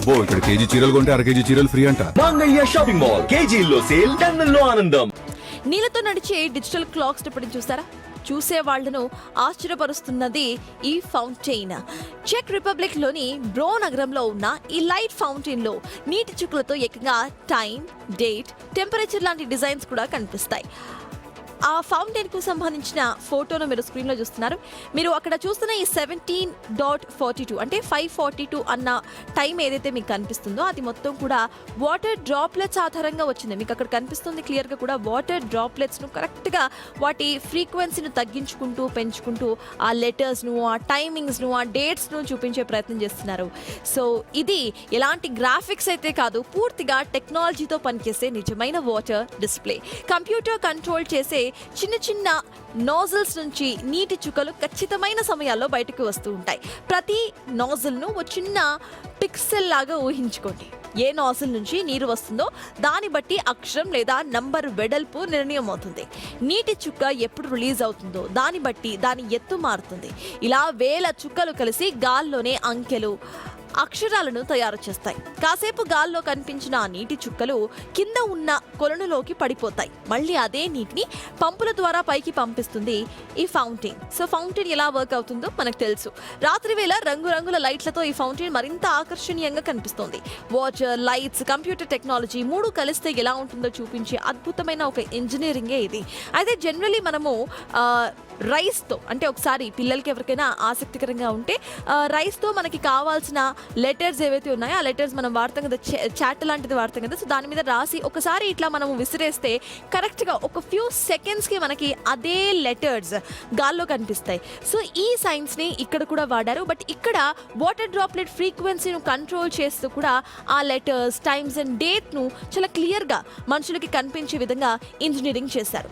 అబ్బో ఇక్కడ కేజీ చీరలు కొంటే అర కేజీ చీరలు ఫ్రీ అంట. మంగళ్య షాపింగ్ మాల్, కేజీల్లో సేల్, టన్నుల్లో ఆనందం. నీళ్ళతో నడిచే డిజిటల్ క్లాక్స్ ఇప్పుడు చూసారా? చూసే వాళ్లను ఆశ్చర్యపరుస్తున్నది ఈ ఫౌంటైన్. చెక్ రిపబ్లిక్ లోని బ్రో నగరంలో ఉన్న ఈ లైట్ ఫౌంటైన్ లో నీటి చుక్కలతో ఏకంగా టైం, డేట్, టెంపరేచర్ లాంటి డిజైన్స్ కూడా కనిపిస్తాయి. ఆ ఫౌంటైన్ కు సంబంధించిన ఫోటోను మీరు స్క్రీన్ లో చూస్తున్నారు. మీరు అక్కడ చూస్తున్న ఈ 17.42 అంటే 5:42 అన్న టైం ఏదైతే మీకు కనిపిస్తుందో అది మొత్తం కూడా వాటర్ డ్రాప్లెట్స్ ఆధారంగా వచ్చింది. మీకు అక్కడ కనిపిస్తుంది క్లియర్ గా కూడా వాటర్ డ్రాప్లెట్స్ ను కరెక్ట్ గా వాటి ఫ్రీక్వెన్సీని తగ్గించుకుంటూ పెంచుకుంటూ ఆ లెటర్స్ ను, ఆ టైమింగ్స్ ను, ఆ డేట్స్ ను చూపించే ప్రయత్నం చేస్తున్నారు. సో ఇది ఎలాంటి గ్రాఫిక్స్ అయితే కాదు, పూర్తిగా టెక్నాలజీతో పనిచేసే నిజమైన వాటర్ డిస్ప్లే. కంప్యూటర్ కంట్రోల్ చేసే చిన్న చిన్న నోజల్స్ నుంచి నీటి చుక్కలు ఖచ్చితమైన సమయాల్లో బయటకు వస్తూ ఉంటాయి. ప్రతి నోజల్ను ఒక చిన్న పిక్సెల్ లాగా ఊహించుకోండి. ఏ నోజల్ నుంచి నీరు వస్తుందో దాన్ని బట్టి అక్షరం లేదా నంబర్ వెడల్పు నిర్ణయం అవుతుంది. నీటి చుక్క ఎప్పుడు రిలీజ్ అవుతుందో దాన్ని బట్టి దాని ఎత్తు మారుతుంది. ఇలా వేల చుక్కలు కలిసి గాల్లోనే అంకెలు, అక్షరాలను తయారు చేస్తాయి. కాసేపు గాల్లో కనిపించిన ఆ నీటి చుక్కలు కింద ఉన్న కొలనులోకి పడిపోతాయి. మళ్ళీ అదే నీటిని పంపుల ద్వారా పైకి పంపిస్తుంది ఈ ఫౌంటైన్. సో ఫౌంటైన్ ఎలా వర్క్ అవుతుందో మనకు తెలుసు. రాత్రి వేళ రంగురంగుల లైట్లతో ఈ ఫౌంటైన్ మరింత ఆకర్షణీయంగా కనిపిస్తుంది. వాటర్, లైట్స్, కంప్యూటర్ టెక్నాలజీ మూడు కలిస్తే ఎలా ఉంటుందో చూపించే అద్భుతమైన ఒక ఇంజనీరింగే ఇది. అయితే జనరలీ మనము రైస్తో అంటే ఒకసారి పిల్లలకి ఎవరికైనా ఆసక్తికరంగా ఉంటే రైస్తో మనకి కావాల్సిన లెటర్స్ ఏవైతే ఉన్నాయో ఆ లెటర్స్ మనం వాడతాం కదా, చాట్ లాంటిది వాడతాం కదా. సో దాని మీద రాసి ఒకసారి ఇట్లా మనము విసిరేస్తే కరెక్ట్గా ఒక ఫ్యూ సెకండ్స్కి మనకి అదే లెటర్స్ గాల్లో కనిపిస్తాయి. సో ఈ సైన్స్ని ఇక్కడ కూడా వాడారు. బట్ ఇక్కడ వాటర్ డ్రాప్లెట్ ఫ్రీక్వెన్సీను కంట్రోల్ చేస్తూ కూడా ఆ లెటర్స్, టైమ్స్ అండ్ డేట్ను చాలా క్లియర్గా మనుషులకి కనిపించే విధంగా ఇంజనీరింగ్ చేశారు.